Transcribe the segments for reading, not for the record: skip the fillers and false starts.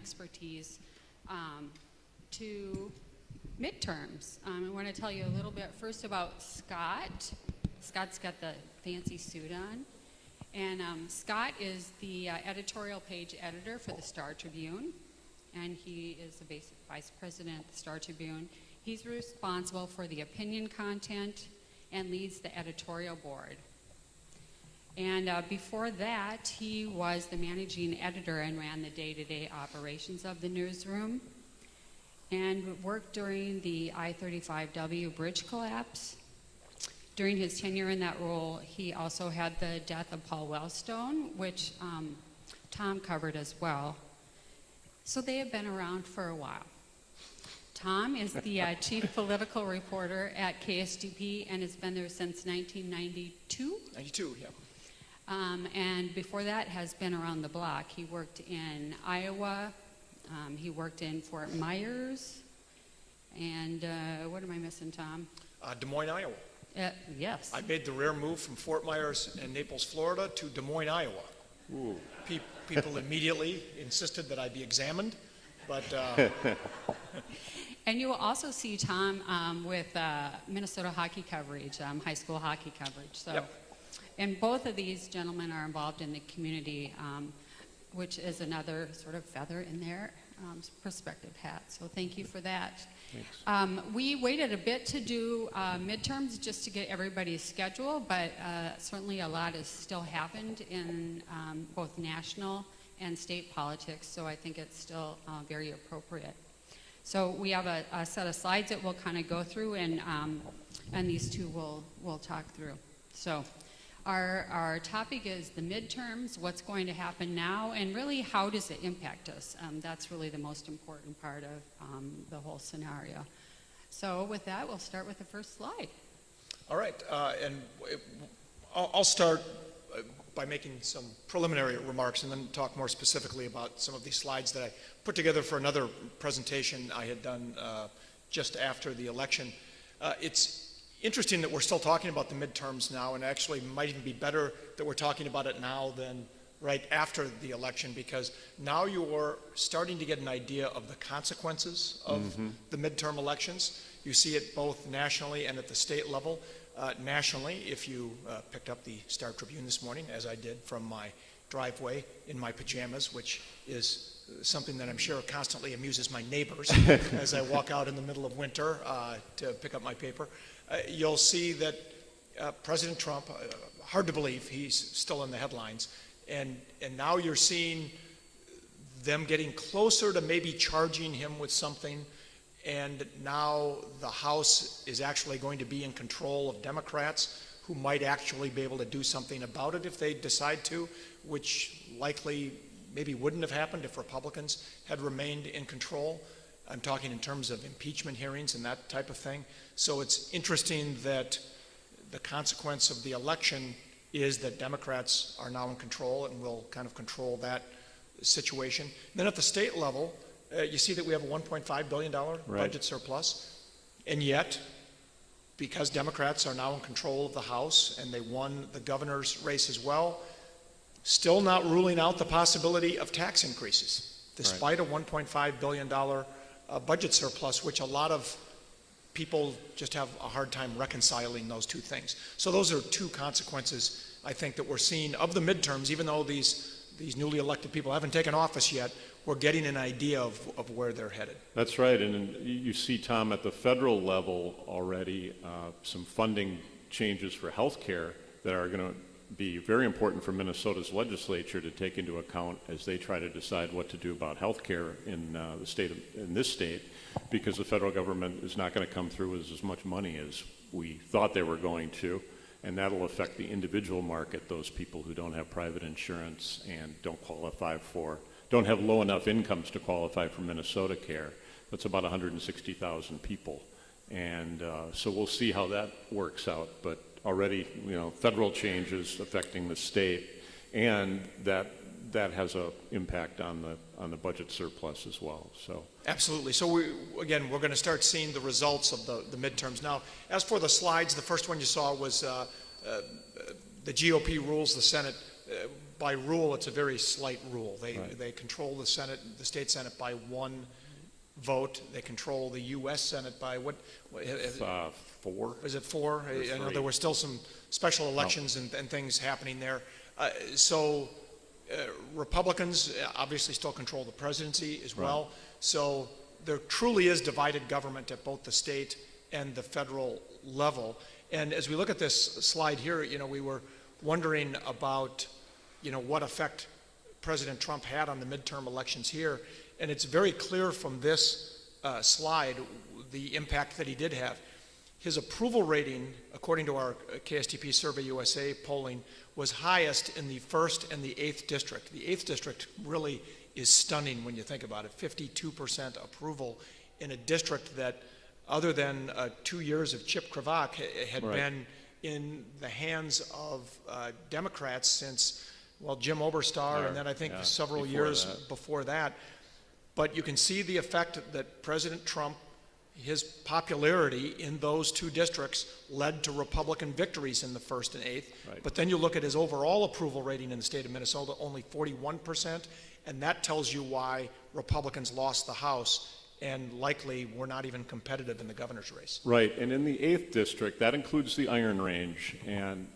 expertise to midterms. I want to tell you a little bit first about Scott. Scott's got the fancy suit on. And Scott is the editorial page editor for the Star Tribune, and he is the vice president of the Star Tribune. He's responsible for the opinion content and leads the editorial board. And before that, he was the managing editor and ran the day-to-day operations of the newsroom, and worked during the I-35W bridge collapse. During his tenure in that role, he also had the death of Paul Wellstone, which Tom covered as well. So they have been around for a while. Tom is the chief political reporter at KSDP and has been there since 1992. 92, yeah. And before that has been around the block. He worked in Iowa, he worked in Fort Myers, and what am I missing, Tom? Des Moines, Iowa. Yes. I made the rare move from Fort Myers and Naples, Florida to Des Moines, Iowa. Ooh. People immediately insisted that I be examined, but... And you will also see Tom with Minnesota hockey coverage, high school hockey coverage. So, Yep. And both of these gentlemen are involved in the community, which is another sort of feather in their perspective hat. So thank you for that. We waited a bit to do midterms just to get everybody's schedule, but certainly a lot has still happened in both national and state politics, so I think it's still very appropriate. So we have a set of slides that we'll kind of go through, and these two we'll talk through. So our topic is the midterms, what's going to happen now, and really how does it impact us? That's really the most important part of the whole scenario. So with that, we'll start with the first slide. All right, and I'll start by making some preliminary remarks and then talk more specifically about some of these slides that I put together for another presentation I had done just after the election. It's interesting that we're still talking about the midterms now, and actually might even be better that we're talking about it now than right after the election, because now you're starting to get an idea of the consequences of the midterm elections. You see it both nationally and at the state level. Nationally, if you picked up the Star Tribune this morning, as I did from my driveway in my pajamas, which is something that I'm sure constantly amuses my neighbors as I walk out in the middle of winter to pick up my paper, you'll see that President Trump, hard to believe, he's still in the headlines, and now you're seeing them getting closer to maybe charging him with something. And now the House is actually going to be in control of Democrats who might actually be able to do something about it if they decide to, which likely maybe wouldn't have happened if Republicans had remained in control. I'm talking in terms of impeachment hearings and that type of thing. So it's interesting that the consequence of the election is that Democrats are now in control and will kind of control that situation. Then at the state level, you see that we have a $1.5 billion budget surplus, and yet, because Democrats are now in control of the House and they won the governor's race as well, still not ruling out the possibility of tax increases, despite a $1.5 billion budget surplus, which a lot of people just have a hard time reconciling those two things. So those are two consequences, I think, that we're seeing of the midterms, even though these newly elected people haven't taken office yet. We're getting an idea of where they're headed. That's right, and you see, Tom, at the federal level already, some funding changes for health care that are going to be very important for Minnesota's legislature to take into account as they try to decide what to do about health care in this state, because the federal government is not going to come through with as much money as we thought they were going to, and that'll affect the individual market, those people who don't have private insurance and don't have low enough incomes to qualify for Minnesota Care. That's about 160,000 people. And so we'll see how that works out. But already, federal changes affecting the state, and that has an impact on the budget surplus as well. So absolutely. So we're going to start seeing the results of the midterms. Now, as for the slides, the first one you saw was the GOP rules the Senate by rule, it's a very slight rule. They control the Senate, the state Senate by one vote. They control the U.S. Senate by what? 4. Is it 4? I know three. there were still some special elections and things happening there. Republicans obviously still control the presidency as well. So there truly is divided government at both the state and the federal level. And as we look at this slide here, we were wondering about, what effect President Trump had on the midterm elections here. And it's very clear from this slide the impact that he did have. His approval rating, according to our KSTP Survey USA polling, was highest in the 1st and the 8th district. The 8th district really is stunning when you think about it. 52% approval in a district that, other than 2 years of Chip Kravach, had been in the hands of Democrats since, Jim Oberstar, and then I think several years before that. But you can see the effect that President Trump, his popularity in those 2 districts led to Republican victories in the 1st and 8th. But then you look at his overall approval rating in the state of Minnesota, only 41%, and that tells you why Republicans lost the House and likely were not even competitive in the governor's race. Right, and in the 8th district, that includes the Iron Range, and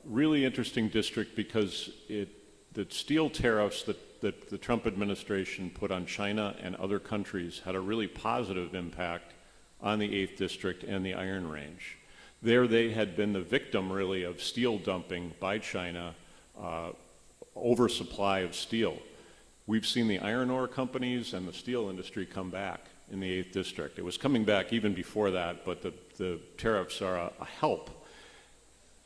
really interesting district because the steel tariffs that the Trump administration put on China and other countries had a really positive impact on the 8th district and the Iron Range. There they had been the victim really of steel dumping by China, oversupply of steel. We've seen the iron ore companies and the steel industry come back in the 8th district. It was coming back even before that, but the tariffs are a help.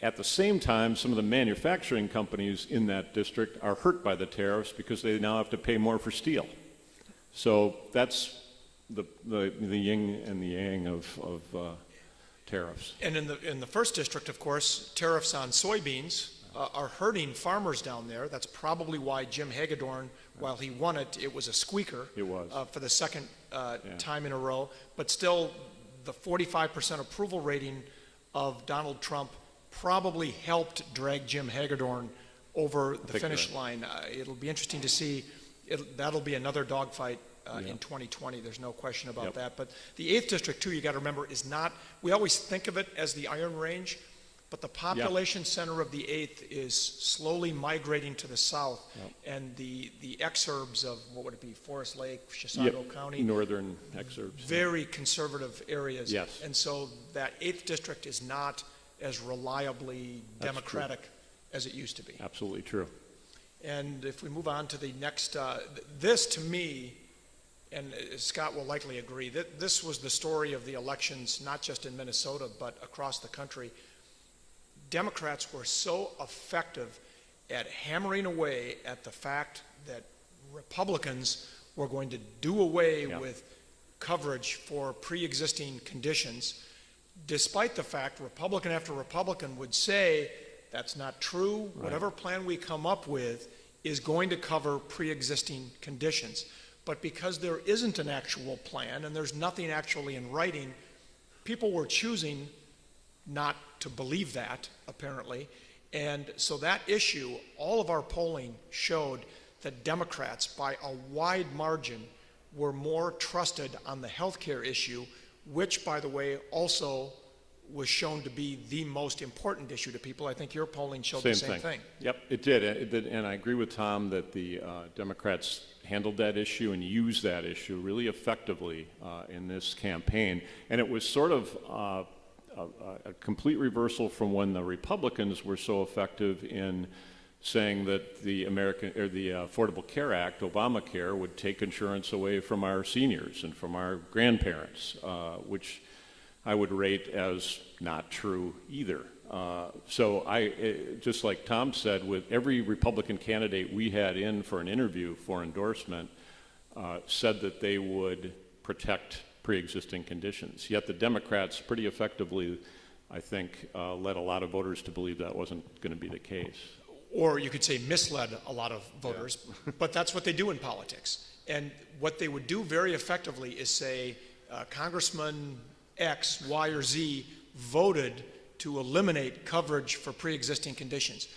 At the same time, some of the manufacturing companies in that district are hurt by the tariffs because they now have to pay more for steel. So that's the yin and the yang of tariffs. And in the 1st district, of course, tariffs on soybeans are hurting farmers down there. That's probably why Jim Hagedorn, while he won it, it was a squeaker. It was. For the second time in a row. But still, the 45% approval rating of Donald Trump probably helped drag Jim Hagedorn over the finish line. It'll be interesting to see. That'll be another dogfight in 2020. There's no question about that. But the 8th district, too, you got to remember, is not, we always think of it as the Iron Range, but the population center of the 8th is slowly migrating to the south. And the exurbs of, what would it be, Forest Lake, Chisago County? Northern exurbs. Very conservative areas. Yes. And so that 8th district is not as reliably Democratic as it used to be. Absolutely true. And if we move on to the next, this to me, and Scott will likely agree, that this was the story of the elections, not just in Minnesota, but across the country. Democrats were so effective at hammering away at the fact that Republicans were going to do away with coverage for pre-existing conditions, despite the fact Republican after Republican would say, that's not true. Whatever plan we come up with is going to cover pre-existing conditions. But because there isn't an actual plan and there's nothing actually in writing, people were choosing not to believe that, apparently. And so that issue, all of our polling showed that Democrats, by a wide margin, were more trusted on the health care issue, which, by the way, also was shown to be the most important issue to people. I think your polling showed the same thing. Yep, it did. And I agree with Tom that the Democrats handled that issue and used that issue really effectively in this campaign. And it was sort of a complete reversal from when the Republicans were so effective in saying that the Affordable Care Act, Obamacare, would take insurance away from our seniors and from our grandparents, which I would rate as not true either. So just like Tom said, with every Republican candidate we had in for an interview for endorsement, said that they would protect pre-existing conditions. Yet the Democrats pretty effectively, I think, led a lot of voters to believe that wasn't going to be the case. Or you could say misled a lot of voters, but that's what they do in politics. And what they would do very effectively is say, Congressman X, Y, or Z voted to eliminate coverage for pre-existing conditions.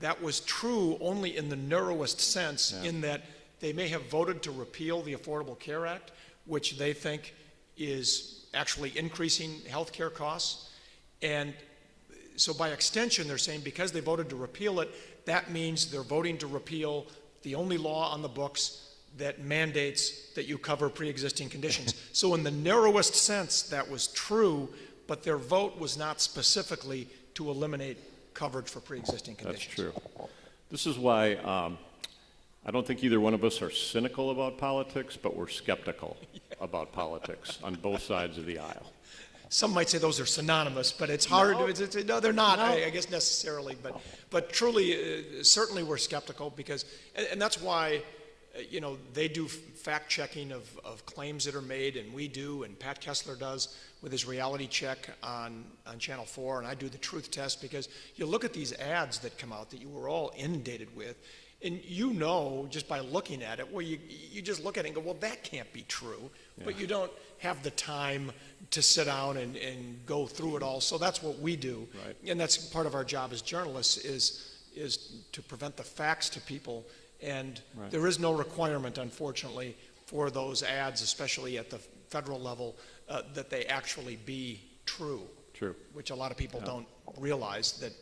that was true only in the narrowest sense, in that they may have voted to repeal the Affordable Care Act, which they think is actually increasing health care costs. And so by extension, they're saying because they voted to repeal it, that means they're voting to repeal the only law on the books that mandates that you cover pre-existing conditions. So in the narrowest sense, that was true, but their vote was not specifically to eliminate coverage for pre-existing conditions. That's true. This is why I don't think either one of us are cynical about politics, but we're skeptical about politics on both sides of the aisle. Some might say those are synonymous, but it's hard. No. No, they're not, No. I guess, necessarily. But truly, certainly we're skeptical because, and that's why, they do fact checking of claims that are made, and we do, and Pat Kessler does with his reality check on Channel 4, and I do the truth test, because you look at these ads that come out that you were all inundated with, and just by looking at it, well, you just look at it and go, well, that can't be true, but you don't have the time to sit down and go through it all. So that's what we do, Right. and that's part of our job as journalists is to present the facts to people. And Right. there is no requirement, unfortunately, for those ads, especially at the federal level, that they actually be true. True. Which a lot of people don't realize, that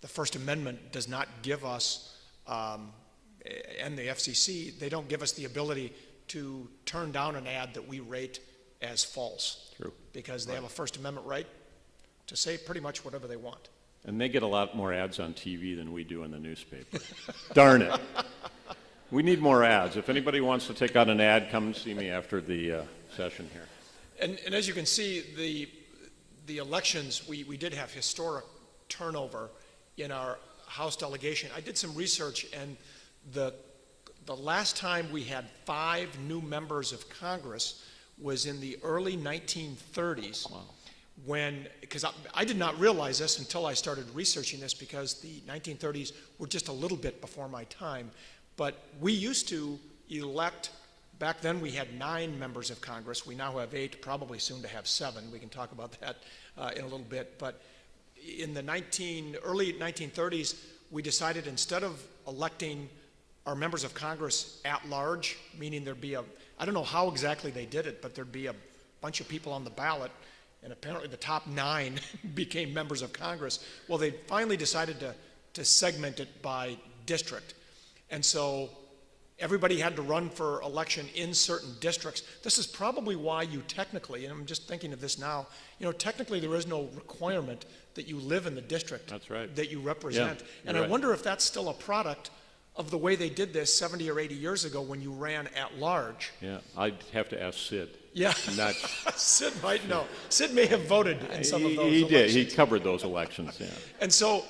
the First Amendment does not give us, and the FCC, they don't give us the ability to turn down an ad that we rate as false. True. Because they have a First Amendment right to say pretty much whatever they want. And they get a lot more ads on TV than we do in the newspaper. Darn it. We need more ads. If anybody wants to take out an ad, come and see me after the session here. And as you can see, the elections, we did have historic turnover in our House delegation. I did some research, and the last time we had 5 new members of Congress was in the early 1930s. Wow. Because I did not realize this until I started researching this, because the 1930s were just a little bit before my time. But we used to elect, back then we had 9 members of Congress. We now have 8, probably soon to have 7. We can talk about that in a little bit. But in the early 1930s, we decided, instead of electing our members of Congress at large, meaning there'd be I don't know how exactly they did it, but there'd be a bunch of people on the ballot, and apparently the top 9 became members of Congress. Well, they finally decided to segment it by district. And so everybody had to run for election in certain districts. This is probably why you technically, and I'm just thinking of this now, technically there is no requirement that you live in the district That's right. that you represent. Yeah, and you're I right. wonder if that's still a product of the way they did this 70 or 80 years ago when you ran at large. Yeah, I'd have to ask Sid. Yeah. Not, Sid might know. Sid may have voted in some of those he did. He elections. covered those elections, yeah. And so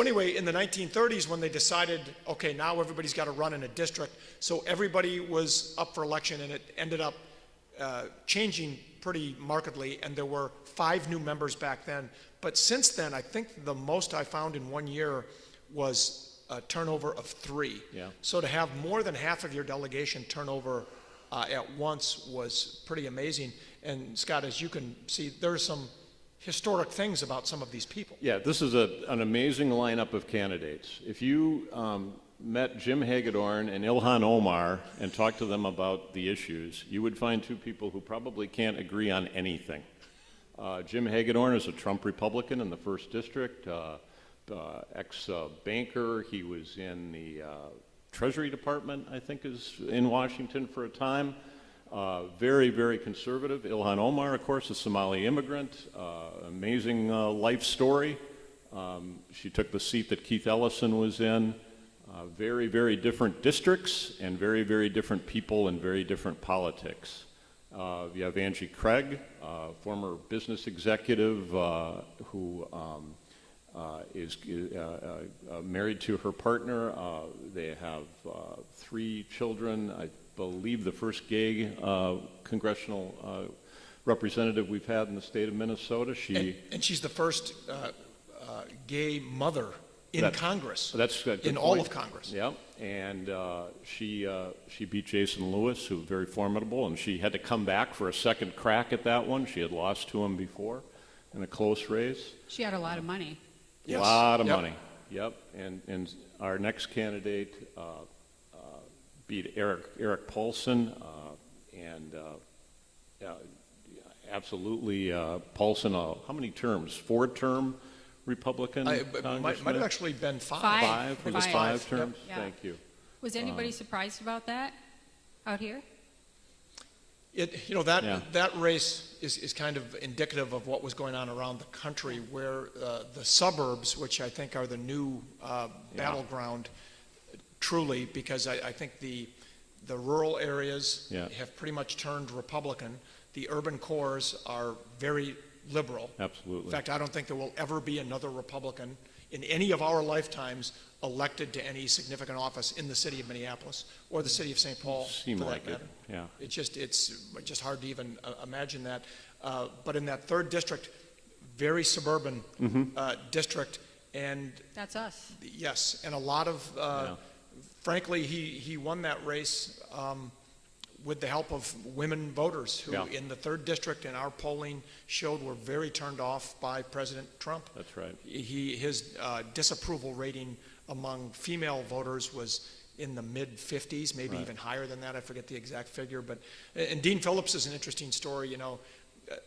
anyway, in the 1930s, when they decided, okay, now everybody's got to run in a district, so everybody was up for election, and it ended up changing pretty markedly, and there were 5 new members back then. But since then, I think the most I found in 1 year was a turnover of 3. Yeah. So to have more than half of your delegation turnover at once was pretty amazing. And Scott, as you can see, there are some historic things about some of these people. Yeah, this is an amazing lineup of candidates. If you met Jim Hagedorn and Ilhan Omar and talked to them about the issues, you would find 2 people who probably can't agree on anything. Jim Hagedorn is a Trump Republican in the 1st District, ex-banker. He was in the Treasury Department, I think, is in Washington for a time. Very, very conservative. Ilhan Omar, of course, a Somali immigrant, amazing life story. She took the seat that Keith Ellison was in. Very, very different districts and very, very different people and very different politics. You have Angie Craig, former business executive who is married to her partner. They have 3 children. I believe the first gay congressional representative we've had in the state of Minnesota. And she's the first gay mother in Congress. That's good in point. all of Congress. Yeah, and she beat Jason Lewis, who was very formidable, and she had to come back for a second crack at that one. She had lost to him before in a close race. She had a lot of money. Yes. A lot of Yep. money. Yep, and our next candidate beat Eric Paulson, and absolutely Paulson. How many terms? 4-term Republican It congressman? might have actually been 5. Five. It was Five. 5 terms. Yep. Thank you. Was anybody surprised about that out here? That race is kind of indicative of what was going on around the country, where the suburbs, which I think are the new battleground, truly, because I think the rural areas have pretty much turned Republican. The urban cores are very liberal. Absolutely. In fact, I don't think there will ever be another Republican in any of our lifetimes elected to any significant office in the city of Minneapolis or the city of St. Paul, Seemed for that like it. matter. Yeah. It's just hard to even imagine that. But in that 3rd district, very suburban district, and That's us. yes, and a lot of, frankly, he won that race with the help of women voters who, in the 3rd district, in our polling showed were very turned off by President Trump. That's right. His disapproval rating among female voters was in the mid-50s, maybe even higher than that. I forget the exact figure. And Dean Phillips is an interesting story.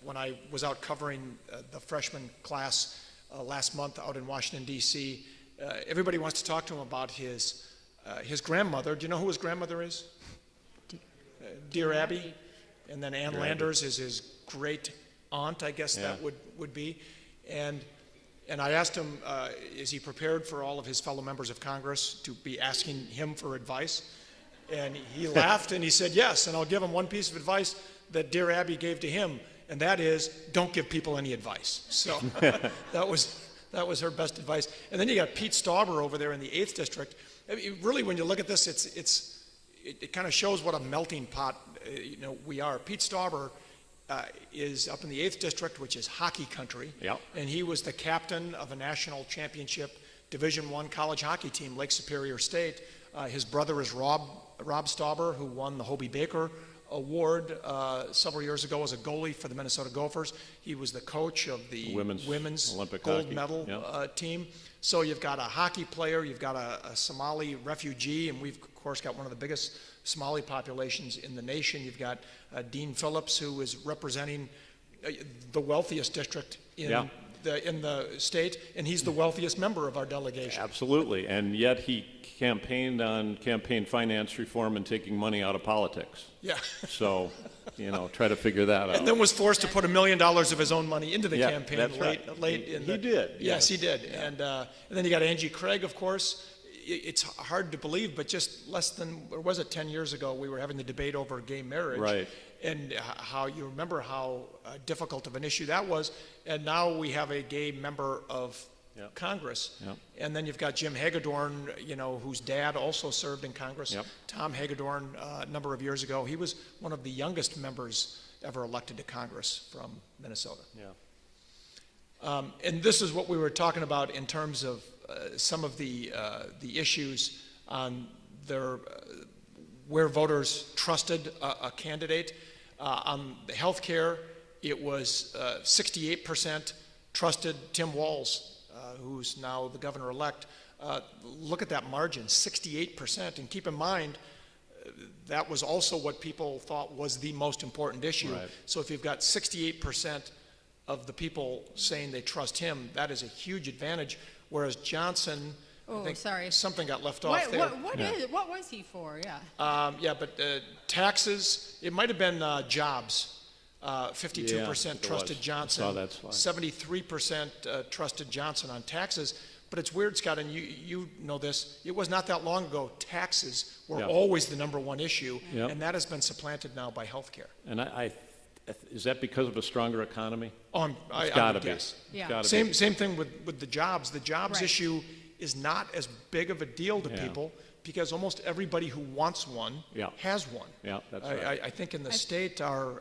When I was out covering the freshman class last month out in Washington, D.C., everybody wants to talk to him about his grandmother. Do you know who his grandmother is? Dear Abby. And then Ann Landers is his great aunt, I guess that would be. And I asked him, is he prepared for all of his fellow members of Congress to be asking him for advice? And he laughed and he said, yes, and I'll give him one piece of advice that Dear Abby gave to him, and that is, don't give people any advice. So that was her best advice. And then you got Pete Stauber over there in the 8th district. I mean, really, when you look at this, it kind of shows what a melting pot we are. Pete Stauber is up in the 8th district, which is hockey country. Yep. And he was the captain of a national championship Division I college hockey team, Lake Superior State. His brother is Rob Stauber, who won the Hobie Baker Award several years ago as a goalie for the Minnesota Gophers. He was the coach of the women's Olympic gold hockey. medal team. So you've got a hockey player, you've got a Somali refugee, and we've, of course, got one of the biggest Somali populations in the nation. You've got Dean Phillips, who is representing the wealthiest district in the state, and he's the wealthiest member of our delegation. Absolutely, and yet he campaigned on campaign finance reform and taking money out of politics. Yeah. So, try to figure that out. And then was forced to put $1 million of his own money into the campaign that's right. late in the... He did. Yes, he did. Yeah. And then you got Angie Craig, of course. It's hard to believe, but just less than, or was it 10 years ago, we were having the debate over gay marriage. Right. And how you remember how difficult of an issue that was. And now we have a gay member of Congress. Yep. And then you've got Jim Hagedorn, whose dad also served in Congress. Yep. Tom Hagedorn, a number of years ago, he was one of the youngest members ever elected to Congress from Minnesota. Yeah. And this is what we were talking about in terms of some of the issues on where voters trusted a candidate. On the health care, it was 68% trusted Tim Walz, who's now the governor-elect. Look at that margin, 68%. And keep in mind, that was also what people thought was the most important issue. Right. So if you've got 68% of the people saying they trust him, that is a huge advantage. Whereas Johnson, I think something got left off there. What was he for? Yeah. But taxes, it might have been jobs. 52% trusted Johnson. I saw that slide. 73% trusted Johnson on taxes. But it's weird, Scott, and you know this. It was not that long ago. Taxes were always the number one issue, and that has been supplanted now by health care. And is that because of a stronger economy? It's got to be. Yes. Yeah. Same thing with the jobs. The jobs issue is not as big of a deal to people because almost everybody who wants one has one. Yeah, that's right. I think in the state our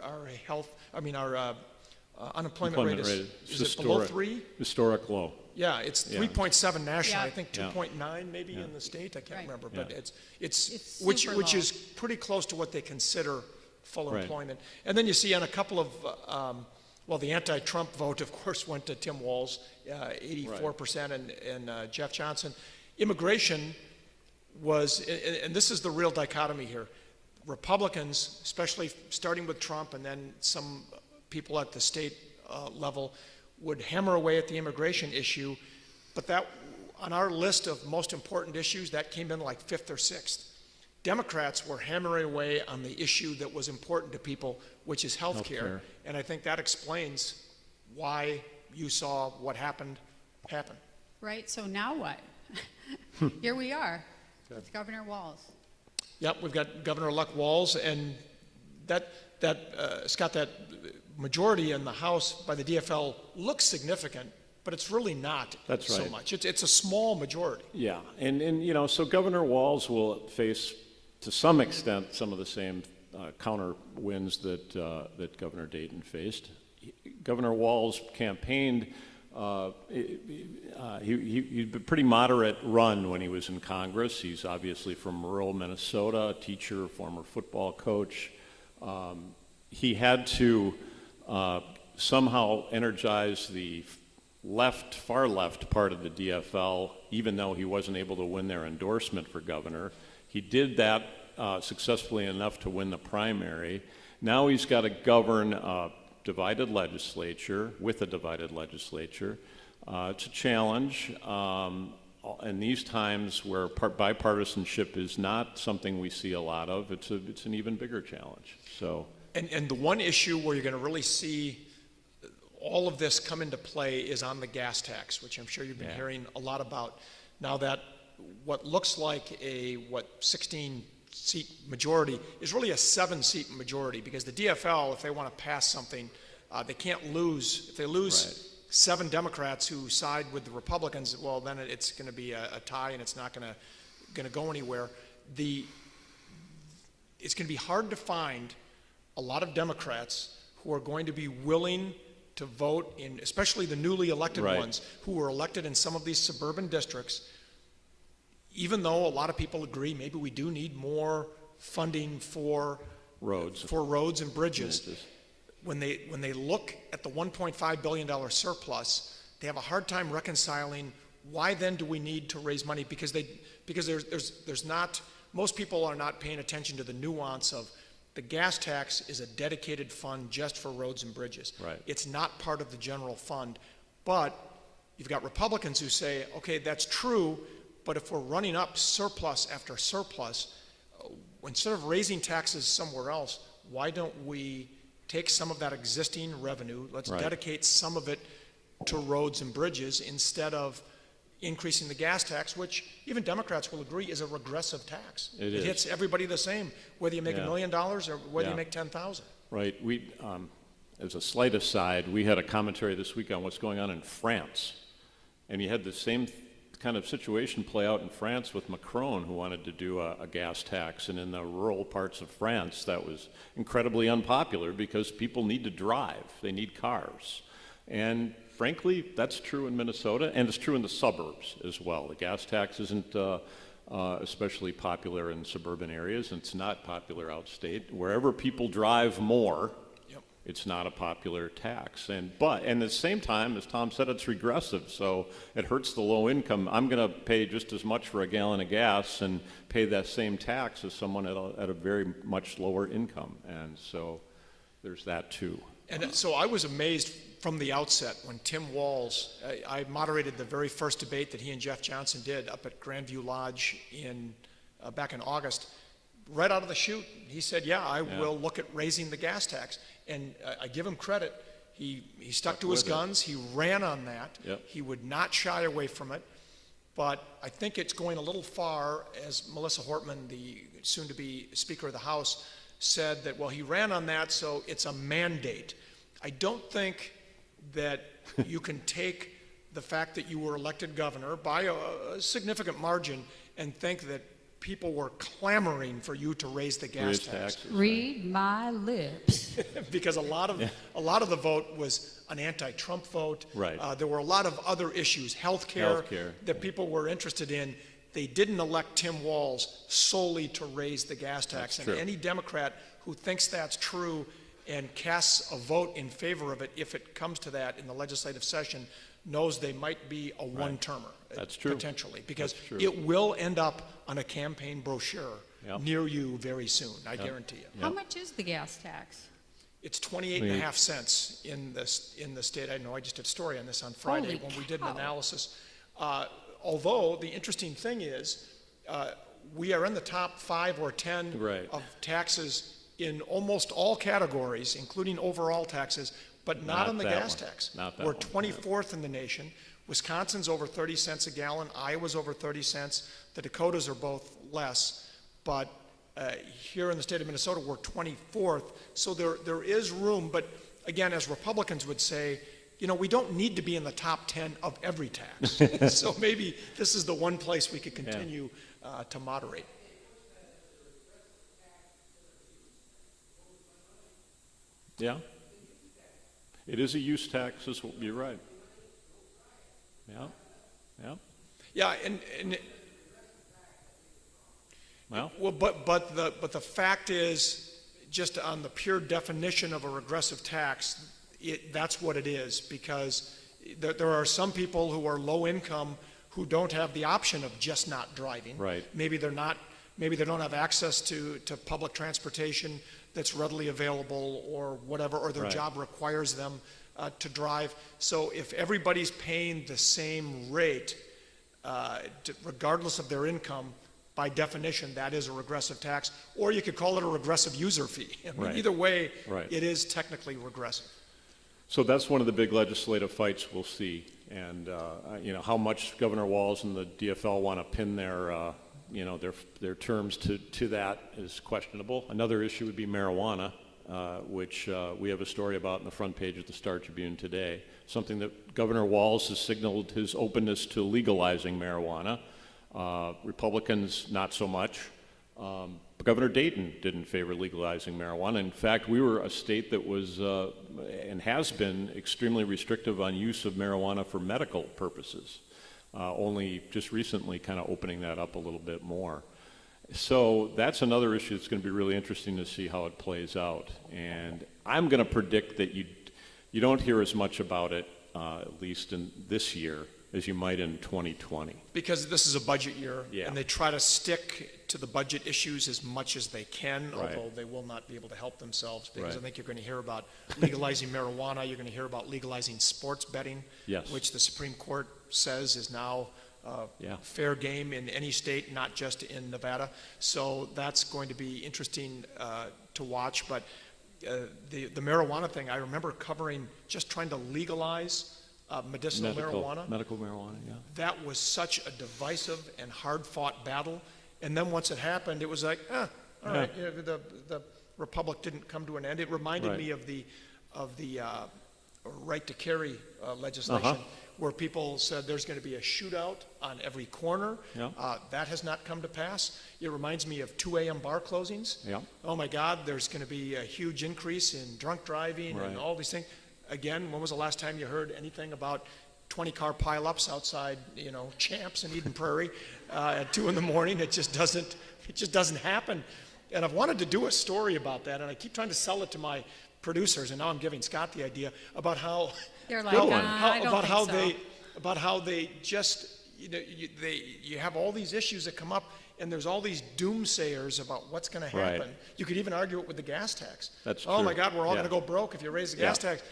unemployment rate is it below 3? Historic low. Yeah, it's 3.7 nationally. I think Yeah. 2.9 maybe in the state. I can't remember, but It's which super low. is pretty close to what they consider full Right. employment. And then you see on a couple of Well, the anti-Trump vote, of course, went to Tim Walz, 84%, and Jeff Johnson. Immigration was, and this is the real dichotomy here, Republicans, especially starting with Trump and then some people at the state level, would hammer away at the immigration issue, but that, on our list of most important issues, that came in like 5th or 6th. Democrats were hammering away on the issue that was important to people, which is health care. And I think that explains why you saw what happened happen. Right, so now what? Here we are. It's Governor Walz. Yep, we've got Governor-elect Walz, and Scott, that majority in the House by the DFL looks significant, but it's really not so much. It's a small majority. Yeah, and you know, so Governor Walz will face, to some extent, some of the same counter wins that Governor Dayton faced. Governor Walz campaigned. He'd been a pretty moderate run when he was in Congress. He's obviously from rural Minnesota, a teacher, former football coach. He had to somehow energize the far left part of the DFL, even though he wasn't able to win their endorsement for governor. He did that successfully enough to win the primary. Now he's got to govern a divided legislature, with a divided legislature. It's a challenge. In these times where bipartisanship is not something we see a lot of, it's an even bigger challenge. So. And the one issue where you're going to really see all of this come into play is on the gas tax, which I'm sure you've been hearing a lot about. Now that what looks like a 16-seat majority is really a 7-seat majority, because the DFL, if they want to pass something, they can't lose. If they lose 7 Democrats who side with the Republicans, well, then it's going to be a tie, and it's not going to go anywhere. It's going to be hard to find a lot of Democrats who are going to be willing to vote in, especially the newly elected ones who were elected in some of these suburban districts, even though a lot of people agree maybe we do need more funding for roads and bridges. When they look at the $1.5 billion surplus, they have a hard time reconciling why then do we need to raise money, because there's not, most people are not paying attention to the nuance of the gas tax is a dedicated fund just for roads and bridges. Right. It's not part of the general fund. But you've got Republicans who say, okay, that's true, but if we're running up surplus after surplus, instead of raising taxes somewhere else, why don't we take some of that existing revenue, let's dedicate some of it to roads and bridges instead of increasing the gas tax, which even Democrats will agree is a regressive tax. It hits everybody the same, whether you make $1 million or whether you make 10,000. Right. We, as a slight aside, we had a commentary this week on what's going on in France, and you had the same kind of situation play out in France with Macron, who wanted to do a gas tax, and in the rural parts of France, that was incredibly unpopular because people need to drive. They need cars. And frankly, that's true in Minnesota, and it's true in the suburbs as well. The gas tax isn't especially popular in suburban areas, and it's not popular outstate. Wherever people drive more, it's not a popular tax. But at the same time, as Tom said, it's regressive, so it hurts the low income. I'm going to pay just as much for a gallon of gas and pay that same tax as someone at a very much lower income, and so there's that too. And so I was amazed from the outset when Tim Walz, I moderated the very first debate that he and Jeff Johnson did up at Grandview Lodge back in August. Right out of the chute, he said, I will look at raising the gas tax. And I give him credit. He stuck to his guns. He ran on that. He would not shy away from it. But I think it's going a little far, as Melissa Hortman, the soon-to-be Speaker of the House, said that, well, he ran on that, so it's a mandate. I don't think that you can take the fact that you were elected governor by a significant margin and think that people were clamoring for you to raise the gas tax. Read my lips. Because a lot of the vote was an anti-Trump vote. There were a lot of other issues, health care that people were interested in. They didn't elect Tim Walz solely to raise the gas tax. And any Democrat who thinks that's true and casts a vote in favor of it, if it comes to that in the legislative session, knows they might be a one-termer. That's true. Potentially, because That's true. it will end up on a campaign brochure Yep. near you very soon, I guarantee you. How much is the gas tax? It's 28.5 cents in the state. I know I just did a story on this on Friday Holy when we did an cow. analysis. Although the interesting thing is, we are in the top 5 or 10 Right. of taxes in almost all categories, including overall taxes, but not on the that gas one. tax. Not that We're one, 24th in the nation. Wisconsin's over 30 cents a gallon. Iowa's over 30 cents. The Dakotas are both less. But here in the state of Minnesota, we're 24th. So there is room. But again, as Republicans would say, you know, we don't need to be in the top 10 of every tax. So maybe this is the one place we could continue to moderate. Yeah. It is a use tax, you're right. Yeah, yeah. Yeah, and Well, well, but the fact is, just on the pure definition of a regressive tax, that's what it is, because there are some people who are low income who don't have the option of just not driving. Right. Maybe they don't have access to public transportation that's readily available or whatever, or their Right. job requires them to drive. So if everybody's paying the same rate, regardless of their income, by definition, that is a regressive tax, or you could call it a regressive user fee. I mean, Right. either way, Right. it is technically regressive. so that's one of the big legislative fights we'll see. And, you know, how much Governor Walz and the DFL want to pin their, you know, their terms to that is questionable. Another issue would be marijuana, which we have a story about in the front page of the Star Tribune today, something that Governor Walz has signaled his openness to legalizing marijuana. Republicans, not so much. Governor Dayton didn't favor legalizing marijuana. In fact, we were a state that was and has been extremely restrictive on use of marijuana for medical purposes, only just recently kind of opening that up a little bit more. So that's another issue that's going to be really interesting to see how it plays out. And I'm going to predict that you don't hear as much about it, at least in this year, as you might in 2020. Because this is a budget year, Yeah. and they try to stick to the budget issues as much as they can, Right. although they will not be able to help themselves, because Right. I think you're going to hear about legalizing marijuana, you're going to hear about legalizing sports betting, Yes. which the Supreme Court says is now Yeah. fair game in any state, not just in Nevada. So that's going to be interesting to watch. But the marijuana thing, I remember covering just trying to legalize medicinal marijuana. Medical marijuana, yeah. That was such a divisive and hard-fought battle. And then once it happened, it was like, all right, you know, the republic didn't come to an end. It reminded Right. me of the right to carry legislation, where people said there's going to be a shootout on every corner. Yeah. That has not come to pass. It reminds me of 2 a.m. bar closings. Yeah. Oh my God, there's going to be a huge increase in drunk driving and Right. all these things. Again, when was the last time you heard anything about 20-car pileups outside, you know, Champs in Eden Prairie at 2 in the morning? It just doesn't happen. And I've wanted to do a story about that, and I keep trying to sell it to my producers, and now I'm giving Scott the idea about how They're like, I don't think so. about how they just, you know, you have all these issues that come up, and there's all these doomsayers about what's going to happen. Right. You could even argue it with the gas tax. That's Oh true. my God, we're all Yeah. going to go broke if you raise the gas Yeah. tax.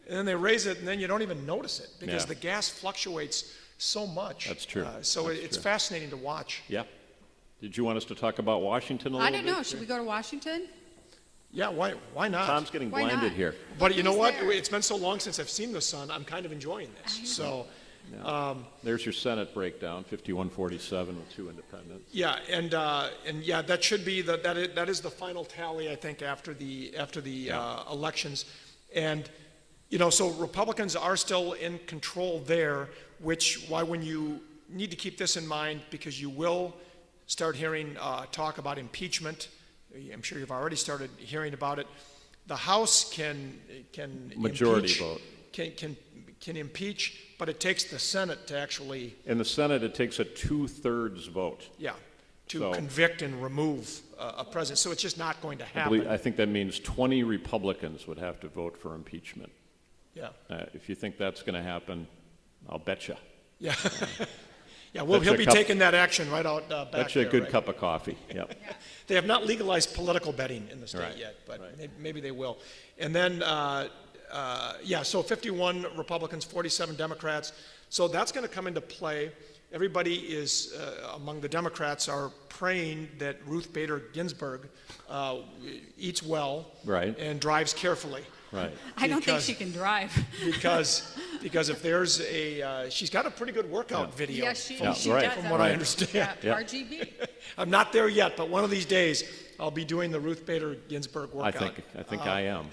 And then they raise it, and then you don't even notice it because Yeah. the gas fluctuates so much. That's true. So That's it's true. fascinating to watch. Yeah. Did you want us to talk about Washington a little I bit? don't know. Should we go to Washington? Yeah, why not? Tom's getting Why blinded not? here. But you know Who's what? there? It's been so long since I've seen the sun. I'm kind of enjoying this. So, There's your Senate breakdown, 51-47 with 2 independents. yeah, and yeah, that should be that is the final tally, I think, after the elections, and you know, so Republicans are still in control there. Why when you need to keep this in mind, because you will start hearing talk about impeachment. I'm sure you've already started hearing about it. The House can Majority impeach, vote. can impeach, but it takes the Senate to actually, In the Senate, it takes a 2/3 vote. yeah. to convict and remove a president. So it's just not going to happen. I think that means 20 Republicans would have to vote for impeachment. Yeah. If you think that's going to happen, I'll bet you. Yeah. Yeah, well, he'll be taking that action right out back there. Bet you a good right? cup of coffee. Yep. They have not legalized political betting in the state Right, yet, but right. maybe they will. And then, so 51 Republicans, 47 Democrats. So that's going to come into play. Everybody is, among the Democrats, are praying that Ruth Bader Ginsburg eats well Right. and drives carefully. Right. I don't think she can drive. Because if there's she's got a pretty good workout video. Yes, she Yeah, does. right. From what I understand. Yeah, RGB. I'm not there yet, but one of these days I'll be doing the Ruth Bader Ginsburg workout. I think I am.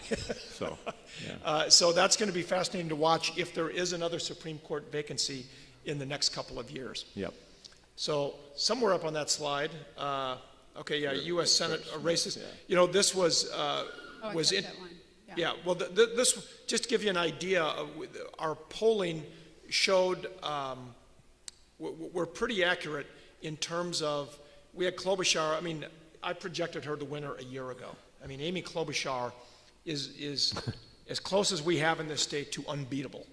So, yeah. So that's going to be fascinating to watch if there is another Supreme Court vacancy in the next couple of years. Yep. So somewhere up on that slide, U.S. Senate races. Yeah. You know, this was Oh, I was kept it. that one. Yeah. Well, this just to give you an idea, our polling showed we're pretty accurate in terms of we had Klobuchar. I mean, I projected her the winner a year ago. I mean, Amy Klobuchar is as close as we have in this state to unbeatable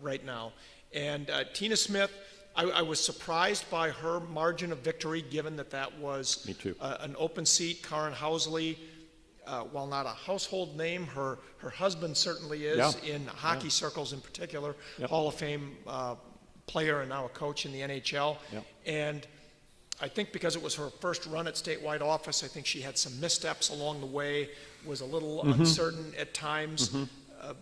right now. And Tina Smith, I was surprised by her margin of victory, given that was Me too. An open seat. Karen Housley, while not a household name, her husband certainly is in hockey circles in particular. Yep. Hall of Fame player and now a coach in the NHL. Yep. And I think because it was her first run at statewide office, I think she had some missteps along the way, was a little uncertain at times.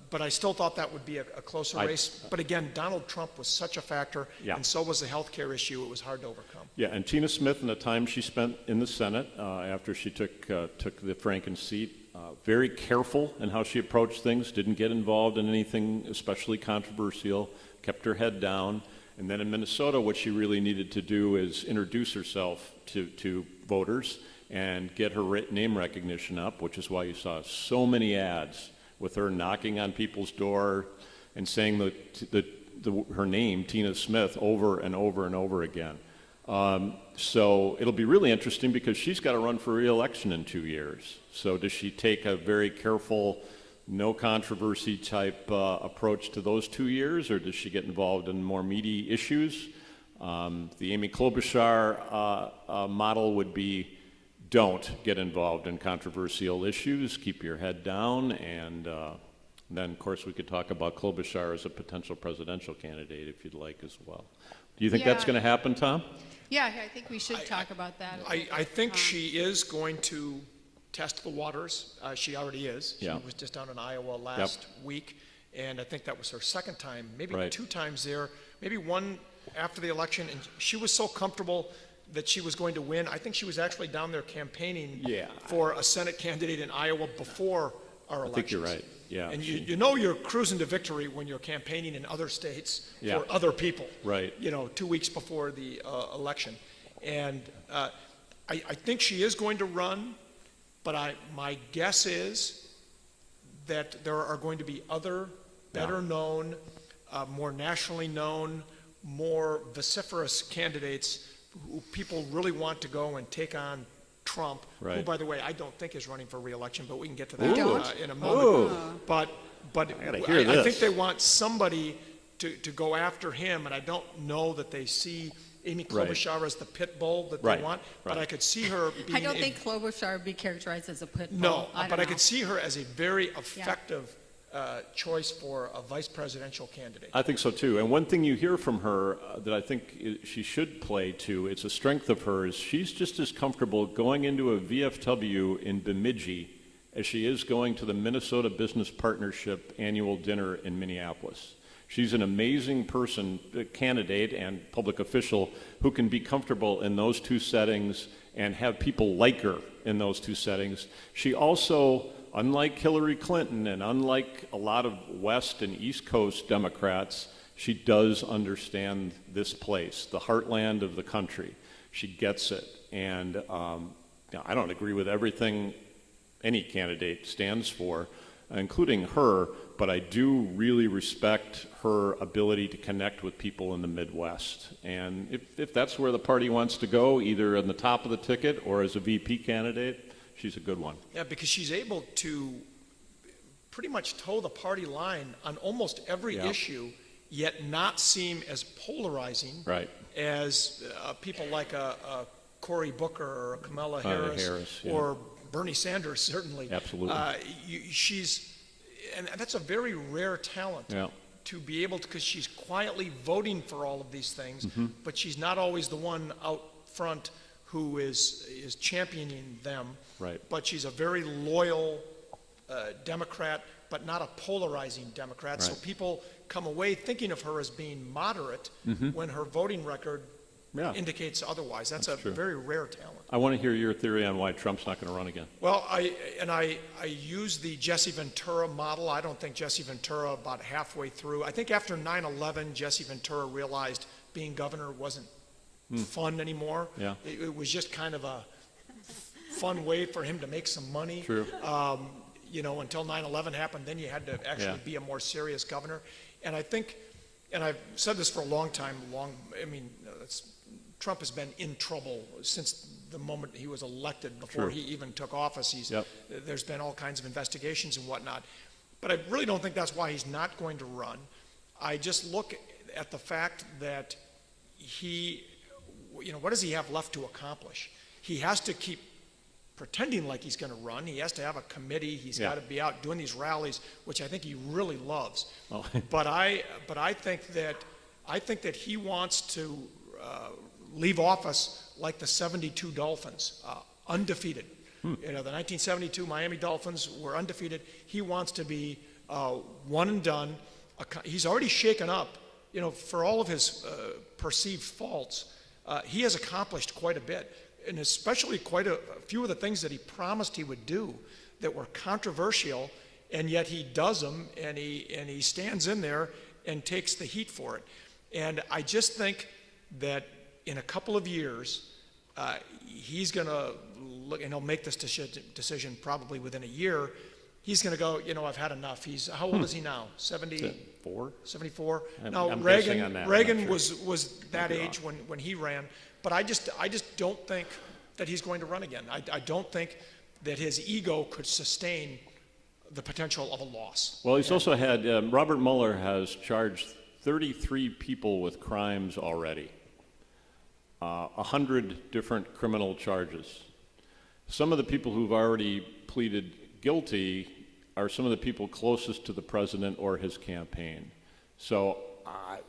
But I still thought that would be a closer race. But again, Donald Trump was such a factor, and so was the health care issue. It was hard to overcome. Yeah, and Tina Smith, in the time she spent in the Senate after she took the Franken seat, very careful in how she approached things, didn't get involved in anything especially controversial, kept her head down. And then in Minnesota, what she really needed to do is introduce herself to voters and get her name recognition up, which is why you saw so many ads with her knocking on people's door and saying her name, Tina Smith, over and over and over again. So it'll be really interesting because she's got to run for re-election in 2 years. So does she take a very careful, no controversy type approach to those 2 years, or does she get involved in more meaty issues? The Amy Klobuchar model would be don't get involved in controversial issues, keep your head down, and then, of course, we could talk about Klobuchar as a potential presidential candidate if you'd like as well. Do you think that's going to happen, Tom? Yeah, I think we should talk about that. I think she is going to test the waters. She already is. She was just down in Iowa last week, and I think that was her second time, maybe 2 times there, maybe one after the election, and she was so comfortable that she was going to win. I think she was actually down there campaigning for a Senate candidate in Iowa before our elections. I think you're right. Yeah. And you know you're cruising to victory when you're campaigning in other states for other people. Right. You know, 2 weeks before the election. And I think she is going to run, but my guess is that there are going to be other better known, more nationally known, more vociferous candidates who people really want to go and take on Trump, who, by the way, I don't think is running for re-election, but we can get to that in a moment. But I think they want somebody to go after him, and I don't know that they see Amy Klobuchar as the pit bull that they want, but I could see her being... I don't think Klobuchar would be characterized as a pit bull. No, but I could see her as a very effective choice for a vice presidential candidate. I think so too. And one thing you hear from her that I think she should play to, it's a strength of hers, she's just as comfortable going into a VFW in Bemidji as she is going to the Minnesota Business Partnership annual dinner in Minneapolis. She's an amazing person, candidate and public official, who can be comfortable in those 2 settings and have people like her in those 2 settings. She also, unlike Hillary Clinton and unlike a lot of West and East Coast Democrats, she does understand this place, the heartland of the country. She gets it. And I don't agree with everything any candidate stands for, including her, but I do really respect her ability to connect with people in the Midwest. And if that's where the party wants to go, either on the top of the ticket or as a VP candidate, she's a good one. Yeah, because she's able to pretty much toe the party line on almost every issue, yet not seem as polarizing as people like a Cory Booker or a Kamala Harris, or Bernie Sanders, certainly. Absolutely. And that's a very rare talent to be able to, because she's quietly voting for all of these things, but she's not always the one out front who is championing them. Right. But she's a very loyal Democrat, but not a polarizing Democrat. So people come away thinking of her as being moderate when her voting record indicates otherwise. That's a very rare talent. I want to hear your theory on why Trump's not going to run again. Well, I use the Jesse Ventura model. I don't think Jesse Ventura, about halfway through, I think after 9/11, Jesse Ventura realized being governor wasn't fun anymore. Yeah. It was just kind of a fun way for him to make some money. True. You know, until 9/11 happened, then you had to actually be a more serious governor. And I think, and I've said this for a long time, Trump has been in trouble since the moment he was elected, before he even took office. There's been all kinds of investigations and whatnot. But I really don't think that's why he's not going to run. I just look at the fact that what does he have left to accomplish? He has to keep pretending like he's going to run. He has to have a committee. He's got to be out doing these rallies, which I think he really loves. Oh. But I think that he wants to leave office like the '72 Dolphins, undefeated. The 1972 Miami Dolphins were undefeated. He wants to be one and done. He's already shaken up. For all of his perceived faults, he has accomplished quite a bit. And especially quite a few of the things that he promised he would do that were controversial, and yet he does them, and he stands in there and takes the heat for it. And I just think that in a couple of years, he's going to look, and he'll make this decision probably within a year. He's going to go, I've had enough. How old is he now? 74? 74? No, I'm Reagan, on that. Reagan was that age when he ran. But I just don't think that he's going to run again. I don't think that his ego could sustain the potential of a loss. Well, he's also had, Robert Mueller has charged 33 people with crimes already. 100 different criminal charges. Some of the people who've already pleaded guilty are some of the people closest to the president or his campaign. So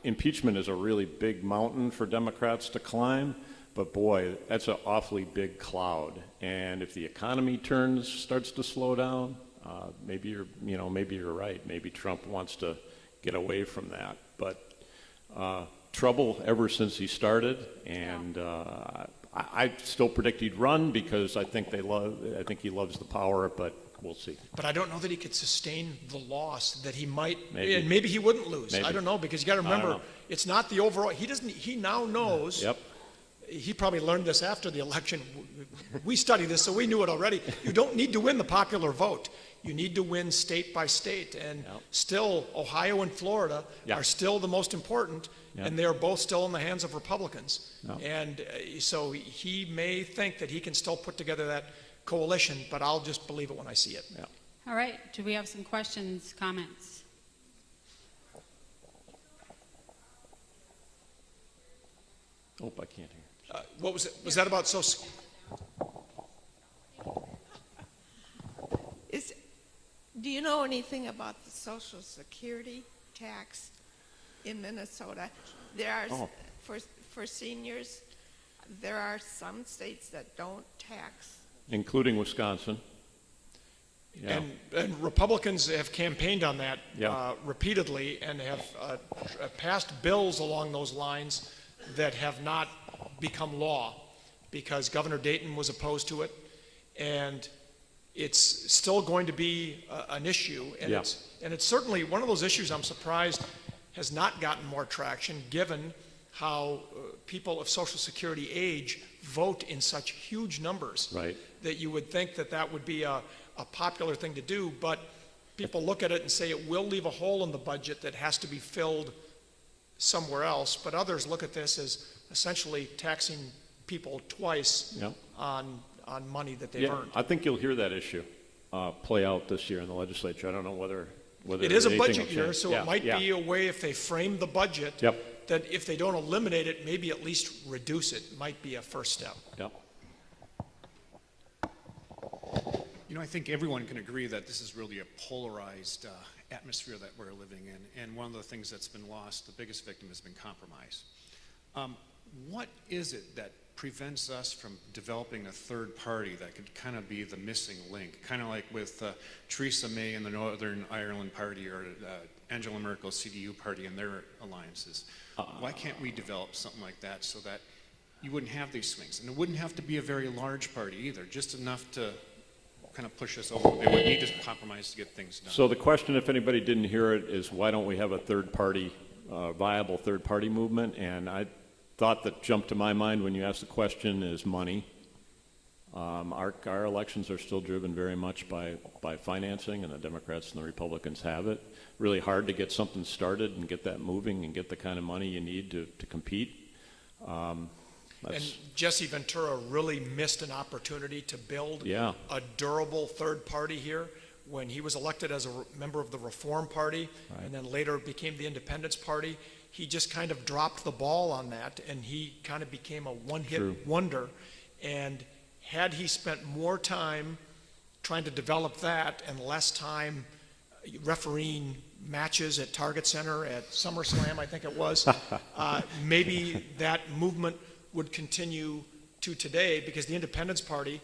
impeachment is a really big mountain for Democrats to climb, but boy, that's an awfully big cloud. And if the economy starts to slow down, maybe you're right. Maybe Trump wants to get away from that. But trouble ever since he started, and I still predict he'd run because I think he loves the power, but we'll see. But I don't know that he could sustain the loss that he might, and maybe he wouldn't lose. I don't know, because you got to remember, it's not the overall. He now knows. Yep. He probably learned this after the election. We study this, so we knew it already. You don't need to win the popular vote. You need to win state by state, and still Ohio and Florida are still the most important, and they are both still in the hands of Republicans. And so he may think that he can still put together that coalition, but I'll just believe it when I see it. All right. Do we have some questions, comments? Oh, I can't hear. What was it? Was that about Do you know anything about the Social Security tax in Minnesota? There are for seniors. There are some states that don't tax, including Wisconsin. Yeah. And Republicans have campaigned on that repeatedly, and have passed bills along those lines that have not become law, because Governor Dayton was opposed to it, and it's still going to be an issue. And it's certainly one of those issues I'm surprised has not gotten more traction, given how people of Social Security age vote in such huge numbers. Right. That you would think that would be a popular thing to do, but people look at it and say it will leave a hole in the budget that has to be filled somewhere else, but others look at this as essentially taxing people twice Yep. on money that they've earned. I think you'll hear that issue play out this year in the legislature. I don't know whether It is a anything budget will year, change. so Yeah, it might yeah. be a way, if they frame the budget, Yep. that if they don't eliminate it, maybe at least reduce it, might be a first step. Yep. You know, I think everyone can agree that this is really a polarized atmosphere that we're living in, and one of the things that's been lost, the biggest victim, has been compromise. What is it that prevents us from developing a third party that could kind of be the missing link, kind of like with Theresa May and the Northern Ireland Party, or Angela Merkel's CDU party and their alliances? Why can't we develop something like that so that you wouldn't have these swings? And it wouldn't have to be a very large party either, just enough to kind of push us over. They would need to compromise to get things done. So the question, if anybody didn't hear it, is why don't we have a third party, viable third party movement? And I thought that jumped to my mind when you asked the question is money. Our elections are still driven very much by financing, and the Democrats and the Republicans have it. Really hard to get something started and get that moving and get the kind of money you need to compete. And Jesse Ventura really missed an opportunity to build Yeah. a durable third party here when he was elected as a member of the Reform Party, Right. and then later became the Independence Party. He just kind of dropped the ball on that, and he kind of became a one-hit True. wonder. And had he spent more time trying to develop that and less time refereeing matches at Target Center, at SummerSlam, I think it was, maybe that movement would continue to today, because the Independence Party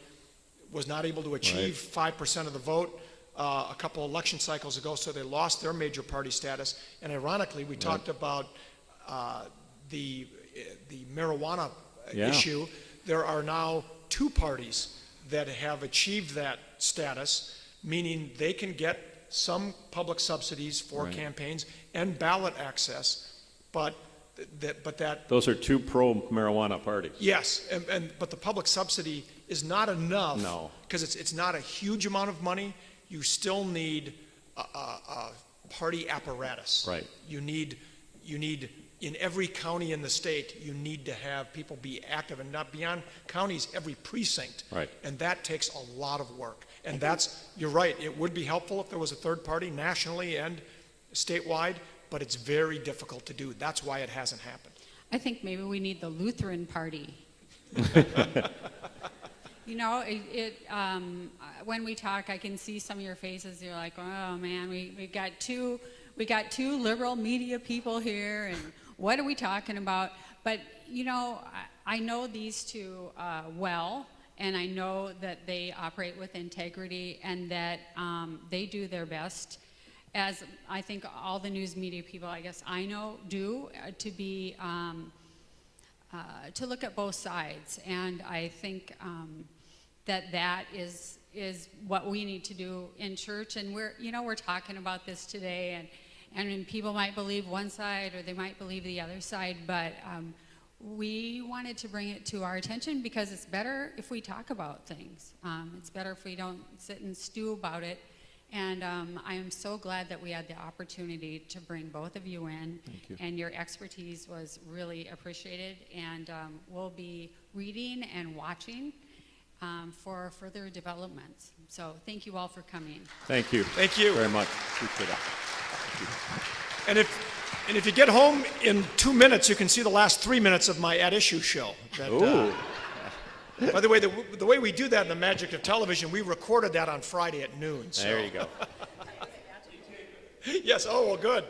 was not able to achieve 5% of the vote a couple election cycles ago, so they lost their major party status. And ironically, we talked about the marijuana Yeah. issue. There are now two parties that have achieved that status, meaning they can get some public subsidies for Right. campaigns and ballot access, but that Those are two pro-marijuana parties. yes, but the public subsidy is not enough. No. Because it's not a huge amount of money. You still need a party apparatus. Right. You need in every county in the state, you need to have people be active, and not beyond counties, every precinct. Right. And that takes a lot of work. And you're right, it would be helpful if there was a third party nationally and statewide, but it's very difficult to do. That's why it hasn't happened. I think maybe we need the Lutheran Party. You know, when we talk, I can see some of your faces. You're like, oh man, we got two liberal media people here, and what are we talking about? But you know, I know these two well, and I know that they operate with integrity, and that they do their best, as I think all the news media people, I guess I know, do, to be to look at both sides. And I think that is what we need to do in church. And we're talking about this today, and people might believe one side or they might believe the other side, but we wanted to bring it to our attention because it's better if we talk about things. It's better if we don't sit and stew about it. And I am so glad that we had the opportunity to bring both of you in. Thank you. And your expertise was really appreciated. And we'll be reading and watching for further developments. So thank you all for coming. Thank you. Thank you. Very much. Appreciate it. Thank you. And if you get home in 2 minutes, you can see the last 3 minutes of my At Issue show. Ooh. By the way, the way we do that in the magic of television, we recorded that on Friday at noon. So. There you go. Yes, oh, well, good.